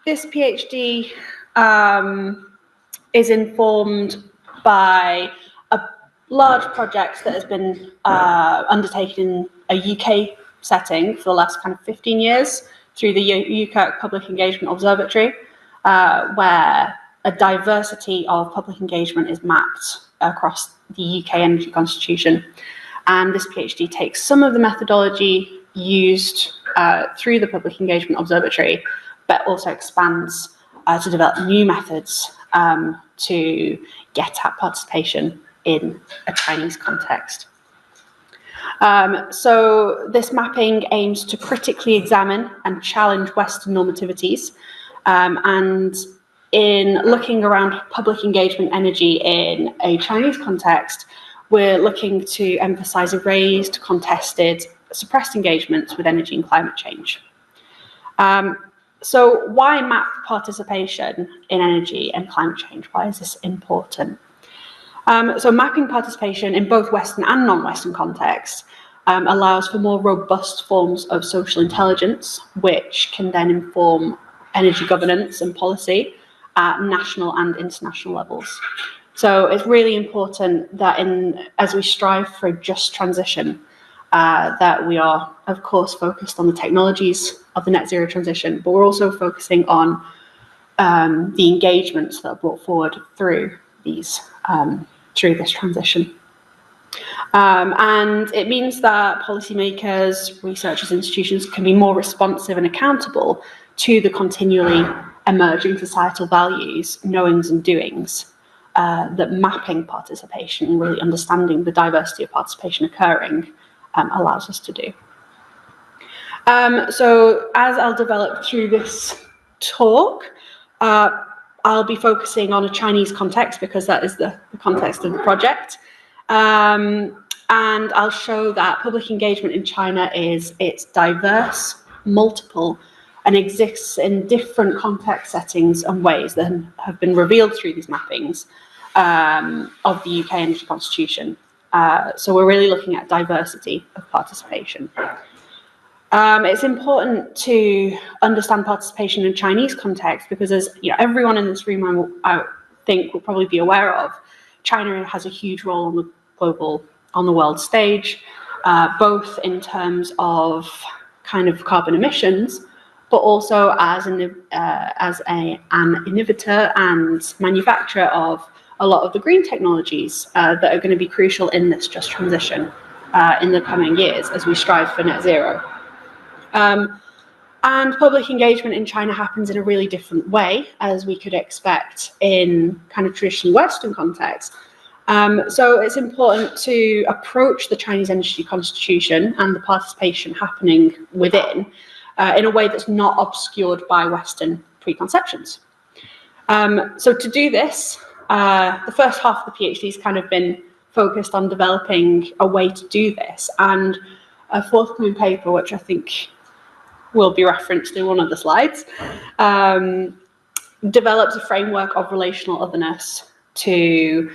this PhD is informed by a large project that has been undertaken in a UK setting for the last kind of 15 years through the UK Public Engagement Observatory, where a diversity of public engagement is mapped across the UK Energy Constitution. And this PhD takes some of the methodology used through the Public Engagement Observatory, but also expands to develop new methods to get at participation in a Chinese context. So this mapping aims to critically examine and challenge Western normativities, and in looking around public engagement energy in a Chinese context, we're looking to emphasize erased, contested, suppressed engagements with energy and climate change. So why map participation in energy and climate change? Why is this important? So mapping participation in both Western and non-Western contexts allows for more robust forms of social intelligence, which can then inform energy governance and policy at national and international levels. So it's really important that as we strive for a just transition, that we are, of course, focused on the technologies of the net zero transition, but we're also focusing on the engagements that are brought forward through this transition. And it means that policymakers, researchers, institutions can be more responsive and accountable to the continually emerging societal values, knowings and doings that mapping participation and really understanding the diversity of participation occurring allows us to do. So as I'll develop through this talk, I'll be focusing on a Chinese context because that is the context of the project. And I'll show that public engagement in China it's diverse, multiple, and exists in different context settings and ways that have been revealed through these mappings of the UK Energy Constitution. So we're really looking at diversity of participation. It's important to understand participation in Chinese context because, as everyone in this room I think will probably be aware of, China has a huge role on the world stage, both in terms of kind of carbon emissions, but also as an innovator and manufacturer of a lot of the green technologies that are going to be crucial in this just transition in the coming years as we strive for net zero. And public engagement in China happens in a really different way, as we could expect in kind of traditional Western context. So it's important to approach the Chinese Energy Constitution and the participation happening within in a way that's not obscured by Western preconceptions. So to do this, the first half of the PhD has kind of been focused on developing a way to do this, and a forthcoming paper, which I think will be referenced in one of the slides, develops a framework of relational otherness to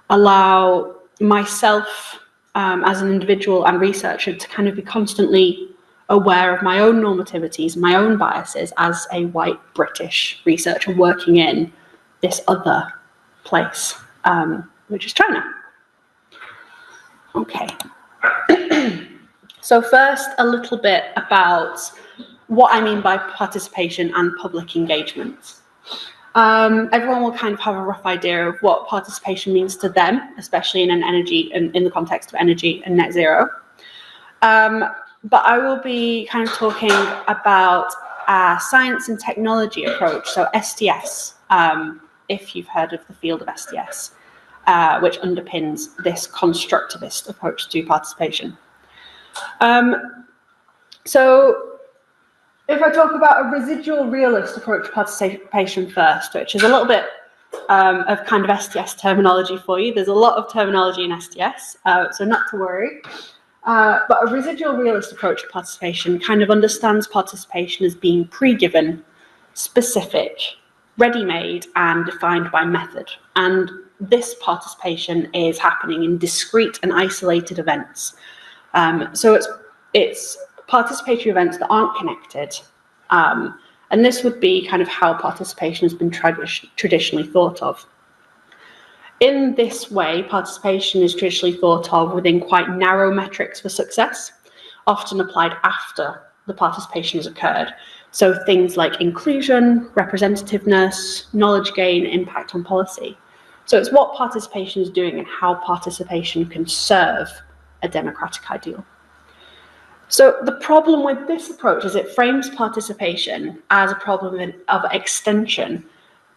allow myself as an individual and researcher to kind of be constantly aware of my own normativities, my own biases as a white British researcher working in this other place, which is China. Okay. So first, a little bit about what I mean by participation and public engagement. Everyone will kind of have a rough idea of what participation means to them, especially in the context of energy and net zero. But I will be kind of talking about a science and technology approach, so STS, if you've heard of the field of STS, which underpins this constructivist approach to participation. So if I talk about a residual realist approach to participation first, which is a little bit of kind of STS terminology for you. There's a lot of terminology in STS, so not to worry. But a residual realist approach to participation kind of understands participation as being pre-given, specific, ready-made, and defined by method. And this participation is happening in discrete and isolated events. So it's participatory events that aren't connected, And this would be kind of how participation has been traditionally thought of. In this way, participation is traditionally thought of within quite narrow metrics for success, often applied after the participation has occurred. So things like inclusion, representativeness, knowledge gain, impact on policy. So it's what participation is doing and how participation can serve a democratic ideal. So the problem with this approach is it frames participation as a problem of extension,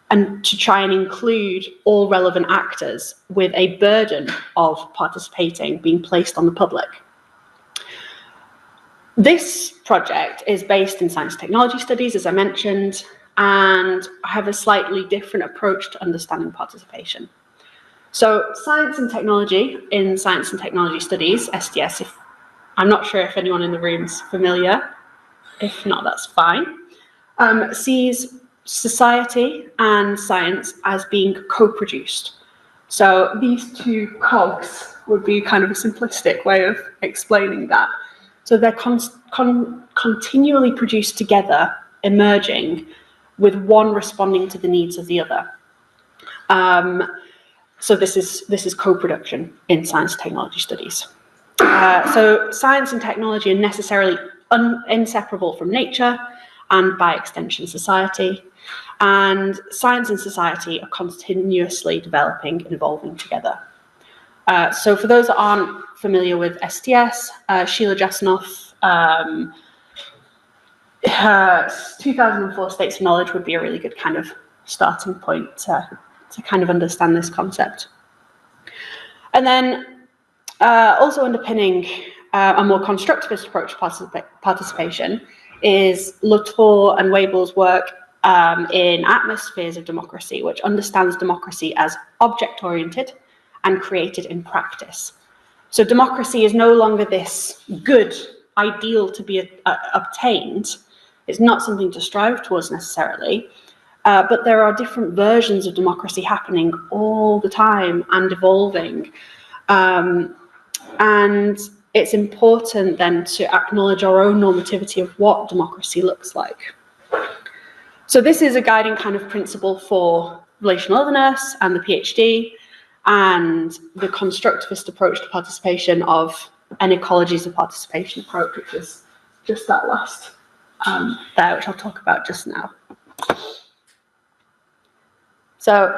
and to try and include all relevant actors with a burden of participating being placed on the public. This project is based in science and technology studies, as I mentioned, and I have a slightly different approach to understanding participation. So science and technology in science and technology studies, STS, I'm not sure if anyone in the room's familiar. If not, that's fine. Sees society and science as being co-produced. So these two cogs would be kind of a simplistic way of explaining that. So they're continually produced together, emerging, with one responding to the needs of the other. So this is co-production in science and technology studies. So science and technology are necessarily inseparable from nature and, by extension, society. And science and society are continuously developing and evolving together. So for those that aren't familiar with STS, Sheila Jasanoff, her 2004 States of Knowledge would be a really good kind of starting point to kind of understand this concept. And then also underpinning a more constructivist approach to participation is Latour and Wabel's work in Atmospheres of Democracy, which understands democracy as object-oriented and created in practice. So democracy is no longer this good ideal to be obtained. It's not something to strive towards necessarily, but there are different versions of democracy happening all the time and evolving. And it's important then to acknowledge our own normativity of what democracy looks like. So this is a guiding kind of principle for relational otherness and the PhD, and the constructivist approach to participation of an ecologies of participation approach, which is just that last there, which I'll talk about just now. So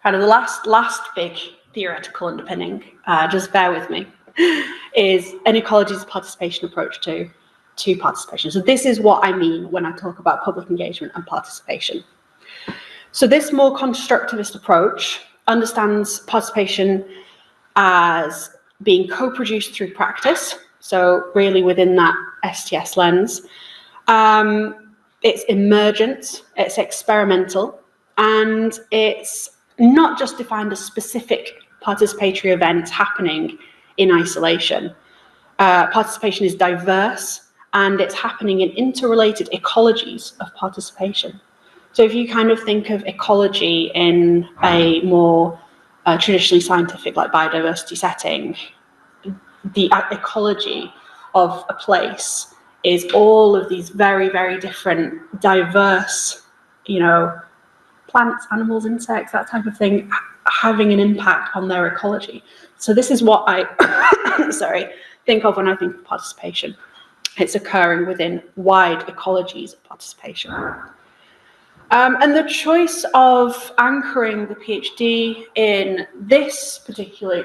kind of the last big theoretical underpinning, just bear with me, is an ecologies of participation approach to participation. So this is what I mean when I talk about public engagement and participation. So this more constructivist approach understands participation as being co-produced through practice, so really within that STS lens. It's emergent, it's experimental, and it's not just defined as specific participatory events happening in isolation. Participation is diverse, and it's happening in interrelated ecologies of participation. So if you kind of think of ecology in a more traditionally scientific, like biodiversity setting, the ecology of a place is all of these very, very different, diverse, plants, animals, insects, that type of thing, having an impact on their ecology. So this is what I think of when I think of participation. It's occurring within wide ecologies of participation. And the choice of anchoring the PhD in this particular,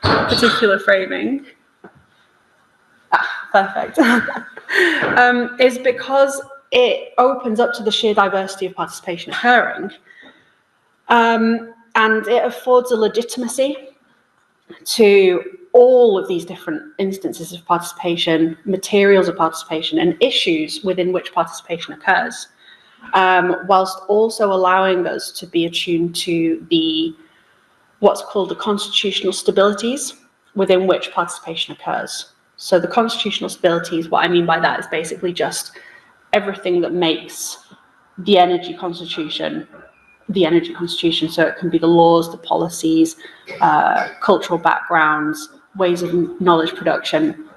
particular framing, perfect, is because it opens up to the sheer diversity of participation occurring, and it affords a legitimacy to all of these different instances of participation, materials of participation, and issues within which participation occurs, whilst also allowing us to be attuned to what's called the constitutional stabilities within which participation occurs. So the constitutional stabilities, what I mean by that is basically just everything that makes the energy constitution. So it can be the laws, the policies, cultural backgrounds, ways of knowledge production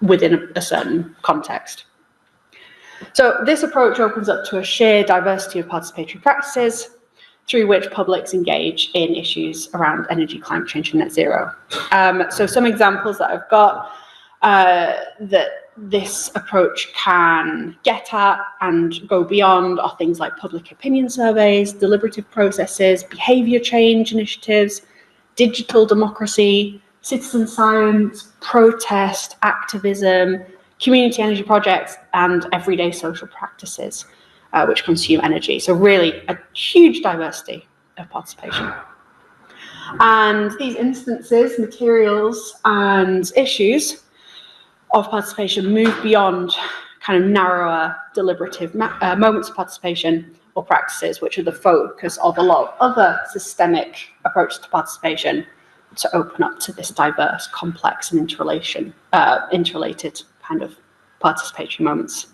within a certain context. So this approach opens up to a sheer diversity of participatory practices through which publics engage in issues around energy, climate change, and net zero. So some examples that I've got that this approach can get at and go beyond are things like public opinion surveys, deliberative processes, behaviour change initiatives, digital democracy, citizen science, protest, activism, community energy projects, and everyday social practices which consume energy. So really a huge diversity of participation. And these instances, materials, and issues of participation move beyond kind of narrower deliberative moments of participation or practices, which are the focus of a lot of other systemic approaches to participation, to open up to this diverse, complex, and interrelated kind of participatory moments.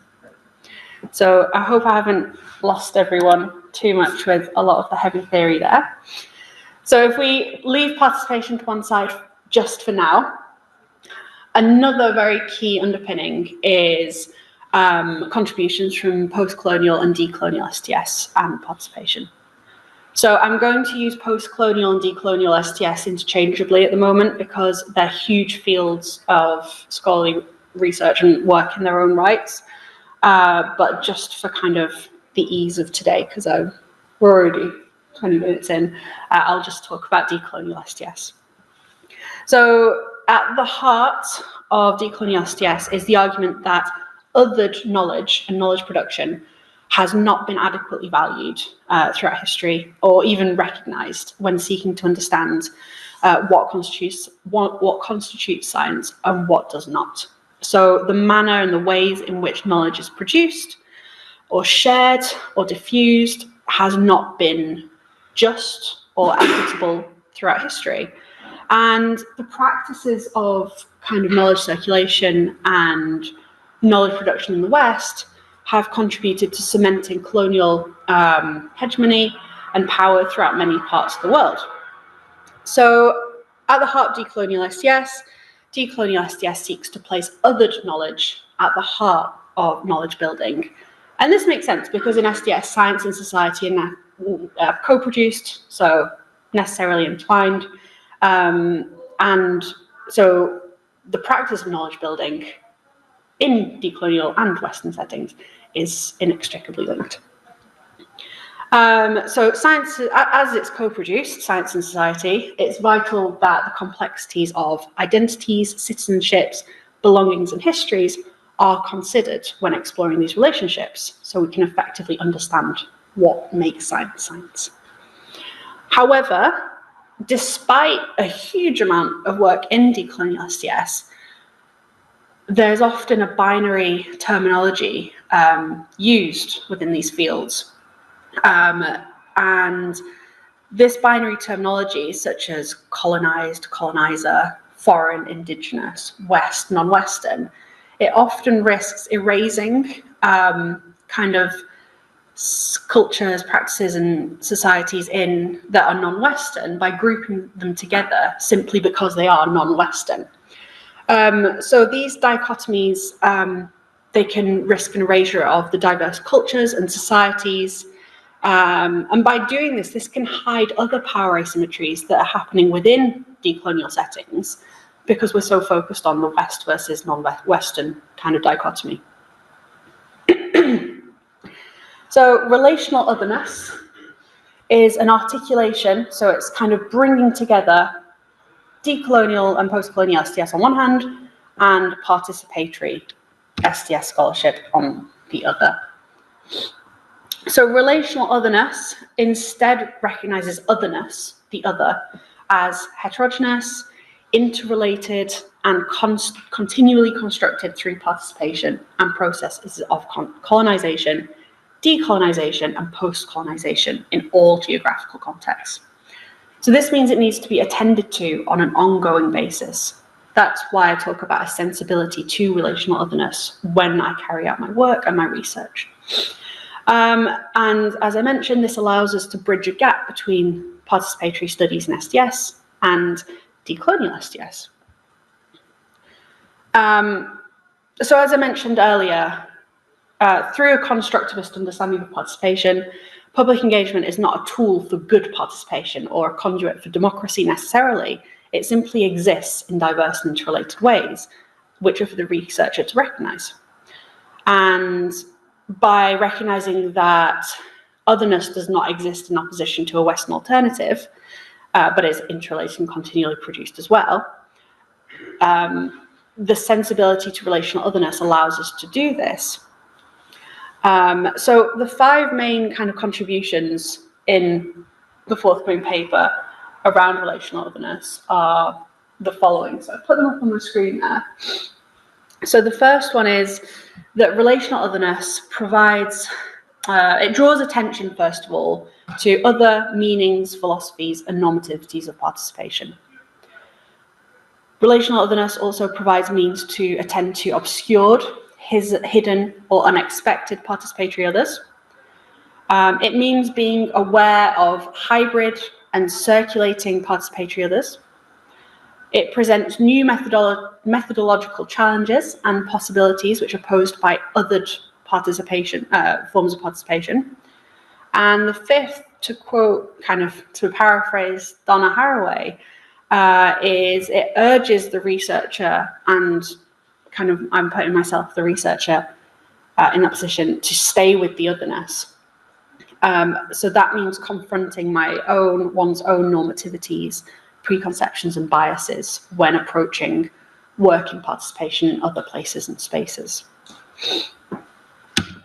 So I hope I haven't lost everyone too much with a lot of the heavy theory there. So if we leave participation to one side just for now, another very key underpinning is contributions from post-colonial and decolonial STS and participation. So I'm going to use post-colonial and decolonial STS interchangeably at the moment because they're huge fields of scholarly research and work in their own rights. But just for kind of the ease of today, because we're already 20 minutes in, I'll just talk about decolonial STS. So at the heart of decolonial STS is the argument that othered knowledge and knowledge production has not been adequately valued throughout history or even recognised when seeking to understand what constitutes science and what does not. So the manner and the ways in which knowledge is produced or shared or diffused has not been just or equitable throughout history. And the practices of kind of knowledge circulation and knowledge production in the West have contributed to cementing colonial hegemony and power throughout many parts of the world. So at the heart of decolonial STS seeks to place othered knowledge at the heart of knowledge building. And this makes sense because in STS, science and society are co-produced, so necessarily entwined. And so the practice of knowledge building in decolonial and Western settings is inextricably linked. So science, as it's co-produced, science and society, it's vital that the complexities of identities, citizenships, belongings, and histories are considered when exploring these relationships, so we can effectively understand what makes science science. However, despite a huge amount of work in decolonial STS, there's often a binary terminology used within these fields. And this binary terminology, such as colonized, colonizer, foreign, indigenous, West, non-Western, it often risks erasing kind of cultures, practices, and societies that are non-Western by grouping them together simply because they are non-Western. So these dichotomies, they can risk an erasure of the diverse cultures and societies. And by doing this, this can hide other power asymmetries that are happening within decolonial settings because we're so focused on the West versus non-Western kind of dichotomy. So relational otherness is an articulation, so it's kind of bringing together decolonial and post-colonial STS on one hand and participatory STS scholarship on the other. So relational otherness instead recognizes otherness, the other, as heterogeneous, interrelated, and continually constructed through participation and processes of colonization, decolonization, and post-colonization in all geographical contexts. So this means it needs to be attended to on an ongoing basis. That's why I talk about a sensibility to relational otherness when I carry out my work and my research. And as I mentioned, this allows us to bridge a gap between participatory studies in STS and decolonial STS. So as I mentioned earlier, through a constructivist understanding of participation, public engagement is not a tool for good participation or a conduit for democracy necessarily. It simply exists in diverse and interrelated ways, which are for the researcher to recognise. And by recognising that otherness does not exist in opposition to a Western alternative, but is interrelated and continually produced as well, the sensibility to relational otherness allows us to do this. So the 5 main kind of contributions in the forthcoming paper around relational otherness are the following. So I've put them up on the screen there. So the first one is that relational otherness provides, it draws attention, first of all, to other meanings, philosophies, and normativities of participation. Relational otherness also provides means to attend to obscured, hidden, or unexpected participatory others. It means being aware of hybrid and circulating participatory others. It presents new methodological challenges and possibilities which are posed by othered participation, forms of participation. And the 5th, to quote, kind of to paraphrase Donna Haraway, is it urges the researcher, and kind of I'm putting myself, the researcher, in that position, to stay with the otherness. So that means confronting one's own normativities, preconceptions and biases when approaching working participation in other places and spaces.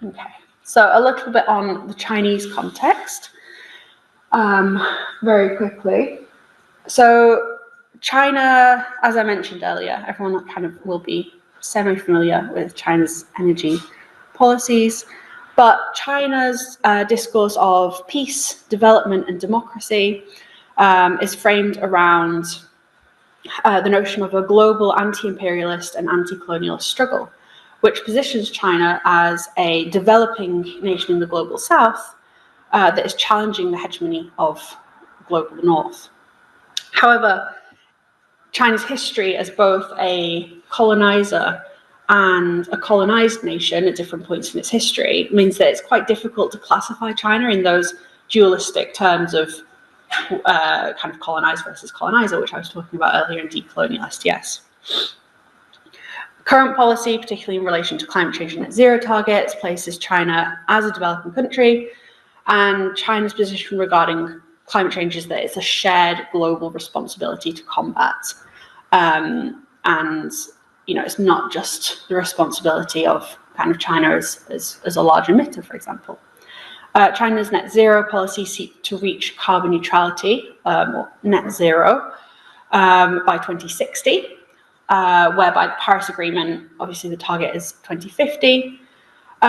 Okay, so a little bit on the Chinese context, very quickly. So China, as I mentioned earlier, everyone kind of will be semi-familiar with China's energy policies, but China's discourse of peace, development and democracy is framed around the notion of a global anti-imperialist and anti-colonialist struggle, which positions China as a developing nation in the global south that is challenging the hegemony of the global north. However, China's history as both a colonizer and a colonized nation at different points in its history means that it's quite difficult to classify China in those dualistic terms of kind of colonized versus colonizer, which I was talking about earlier, and decolonialist, yes. Current policy, particularly in relation to climate change and net zero targets, places China as a developing country, and China's position regarding climate change is that it's a shared global responsibility to combat. And it's not just the responsibility of kind of China as a large emitter, for example. China's net zero policy seeks to reach carbon neutrality, or net zero, by 2060, whereby the Paris Agreement, obviously the target is 2050. But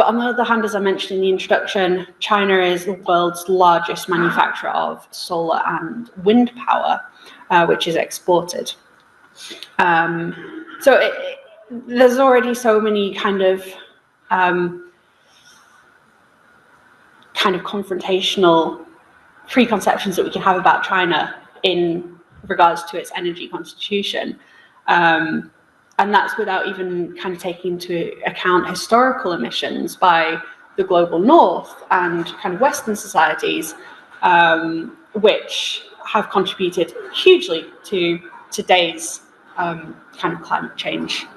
on the other hand, as I mentioned in the introduction, China is the world's largest manufacturer of solar and wind power, which is exported. So there's already so many kind of confrontational preconceptions that we can have about China in regards to its energy constitution. And that's without even kind of taking into account historical emissions by the global north and kind of Western societies, which have contributed hugely to today's kind of climate change.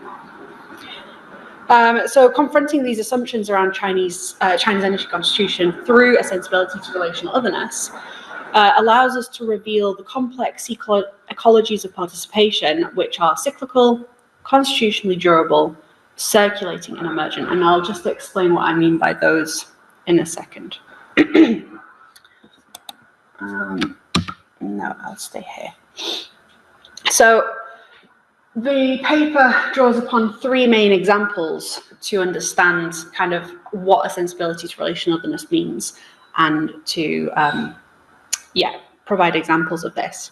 So confronting these assumptions around China's energy constitution through a sensibility to relational otherness allows us to reveal the complex ecologies of participation, which are cyclical, constitutionally durable, circulating and emergent. And I'll just explain what I mean by those in a second. No, I'll stay here. So the paper draws upon 3 main examples to understand kind of what a sensibility to relational otherness means, and to provide examples of this.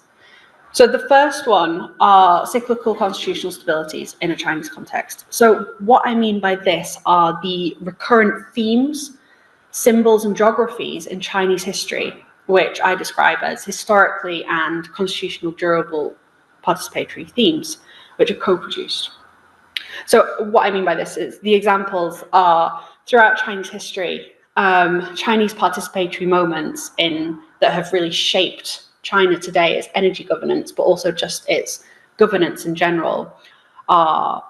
So the first one are cyclical constitutional stabilities in a Chinese context. So what I mean by this are the recurrent themes, symbols and geographies in Chinese history, which I describe as historically and constitutional durable participatory themes, which are co-produced. So what I mean by this is the examples are throughout Chinese history, Chinese participatory moments that have really shaped China today, its energy governance, but also just its governance in general, are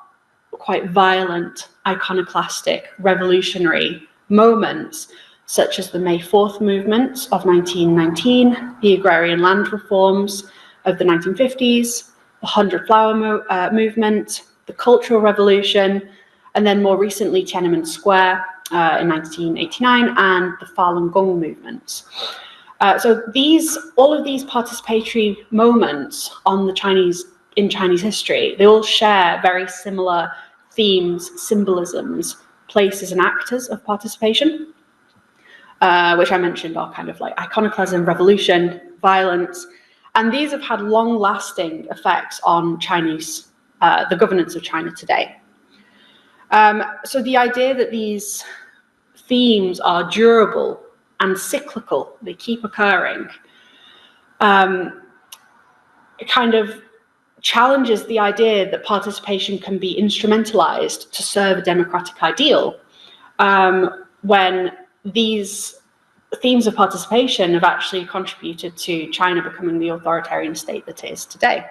quite violent, iconoclastic, revolutionary moments, such as the May 4th movement of 1919, the agrarian land reforms of the 1950s, the 100 Flower movement, the Cultural Revolution, and then more recently Tiananmen Square in 1989, and the Falun Gong movement. So all of these participatory moments in Chinese history, they all share very similar themes, symbolisms, places and actors of participation, which I mentioned are kind of like iconoclasm, revolution, violence, and these have had long-lasting effects on the governance of China today. So the idea that these themes are durable and cyclical, they keep occurring, it kind of challenges the idea that participation can be instrumentalized to serve a democratic ideal, when these themes of participation have actually contributed to China becoming the authoritarian state that it is today.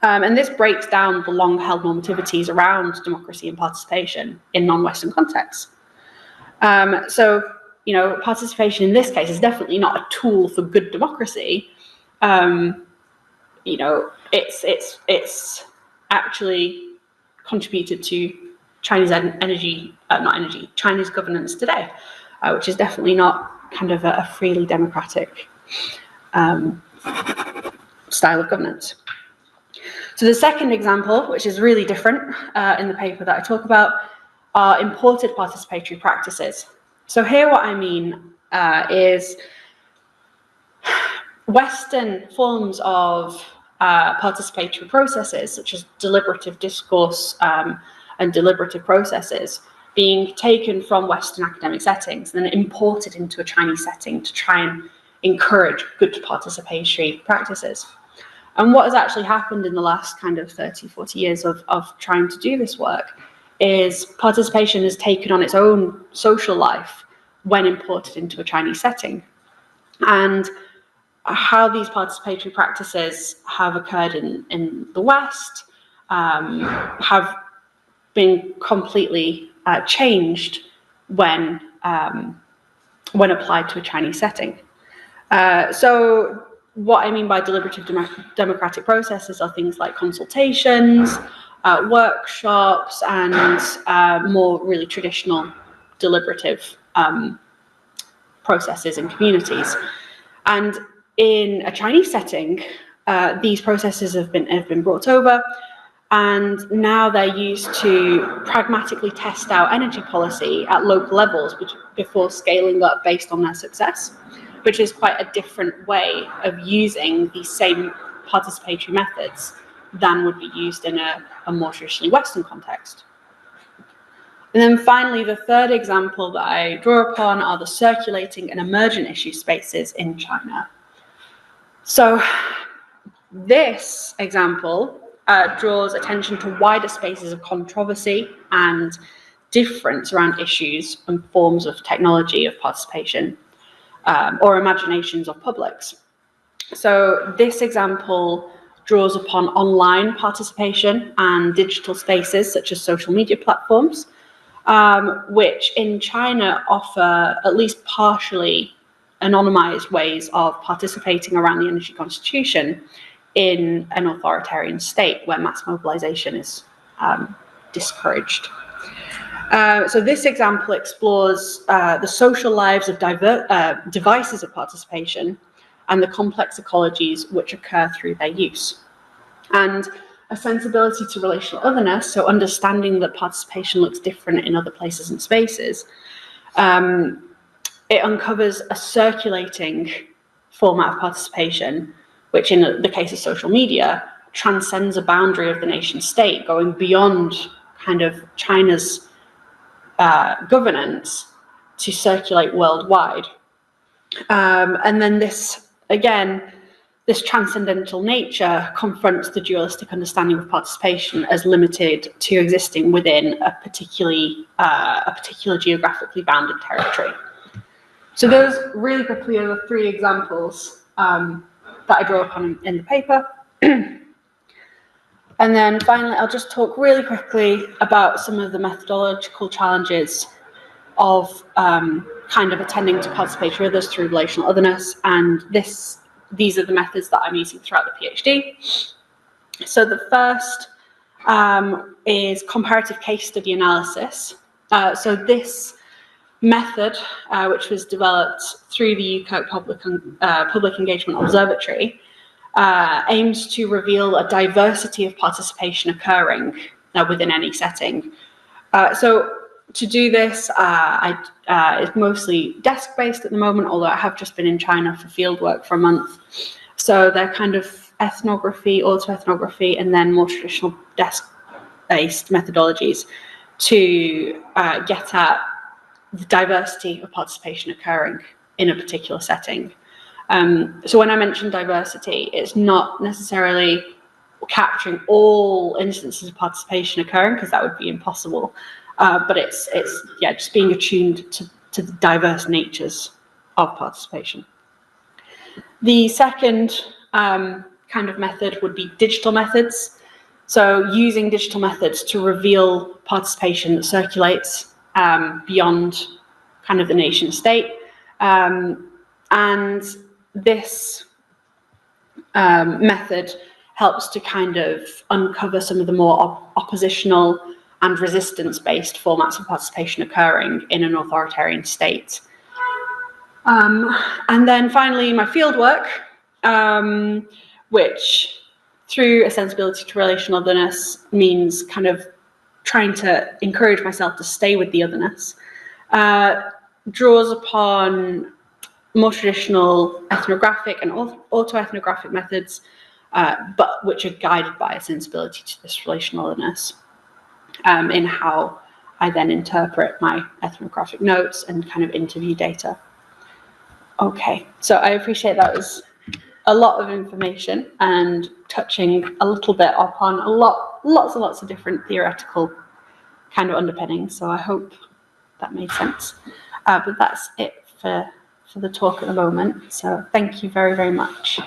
And this breaks down the long-held normativities around democracy and participation in non-Western contexts. So, participation in this case is definitely not a tool for good democracy. It's actually contributed to Chinese Chinese governance today, which is definitely not kind of a freely democratic style of governance. So the second example, which is really different in the paper that I talk about, are imported participatory practices. So here what I mean is Western forms of participatory processes, such as deliberative discourse and deliberative processes, being taken from Western academic settings and then imported into a Chinese setting to try and encourage good participatory practices. And what has actually happened in the last kind of 30, 40 years of trying to do this work is participation has taken on its own social life when imported into a Chinese setting. And how these participatory practices have occurred in the West have been completely changed when applied to a Chinese setting. So what I mean by deliberative democratic processes are things like consultations, workshops, and more really traditional deliberative processes in communities. And in a Chinese setting, these processes have been brought over, and now they're used to pragmatically test out energy policy at local levels before scaling up based on their success, which is quite a different way of using these same participatory methods than would be used in a more traditionally Western context. And then finally, the third example that I draw upon are the circulating and emergent issue spaces in China. So this example draws attention to wider spaces of controversy and difference around issues and forms of technology of participation, or imaginations of publics. So this example draws upon online participation and digital spaces such as social media platforms, which in China offer at least partially anonymized ways of participating around the energy constitution in an authoritarian state where mass mobilization is discouraged. So this example explores the social lives of devices of participation and the complex ecologies which occur through their use. And a sensibility to relational otherness, so understanding that participation looks different in other places and spaces, it uncovers a circulating format of participation, which in the case of social media, transcends a boundary of the nation state, going beyond kind of China's governance to circulate worldwide. And then this, again, this transcendental nature confronts the dualistic understanding of participation as limited to existing within a particular geographically bounded territory. So those really quickly are the three examples that I draw upon in the paper. And then finally, I'll just talk really quickly about some of the methodological challenges of kind of attending to participatory others through relational otherness. And these are the methods that I'm using throughout the PhD. So the first is comparative case study analysis. So this method, which was developed through the UK Public Engagement Observatory, aims to reveal a diversity of participation occurring within any setting. So to do this, it's mostly desk-based at the moment, although I have just been in China for field work for a month. So they're kind of ethnography, autoethnography, and then more traditional desk-based methodologies to get at the diversity of participation occurring in a particular setting. So when I mention diversity, it's not necessarily capturing all instances of participation occurring, because that would be impossible. But it's just being attuned to the diverse natures of participation. The second kind of method would be digital methods. So using digital methods to reveal participation that circulates beyond kind of the nation state. And this method helps to kind of uncover some of the more oppositional and resistance-based formats of participation occurring in an authoritarian state. And then finally, my fieldwork, which through a sensibility to relational otherness means kind of trying to encourage myself to stay with the otherness, draws upon more traditional ethnographic and autoethnographic methods, but which are guided by a sensibility to this relational otherness in how I then interpret my ethnographic notes and kind of interview data. Okay, so I appreciate that was a lot of information and touching a little bit upon lots and lots of different theoretical kind of underpinnings. So I hope that made sense. But that's it for the talk at the moment. So thank you very, very much.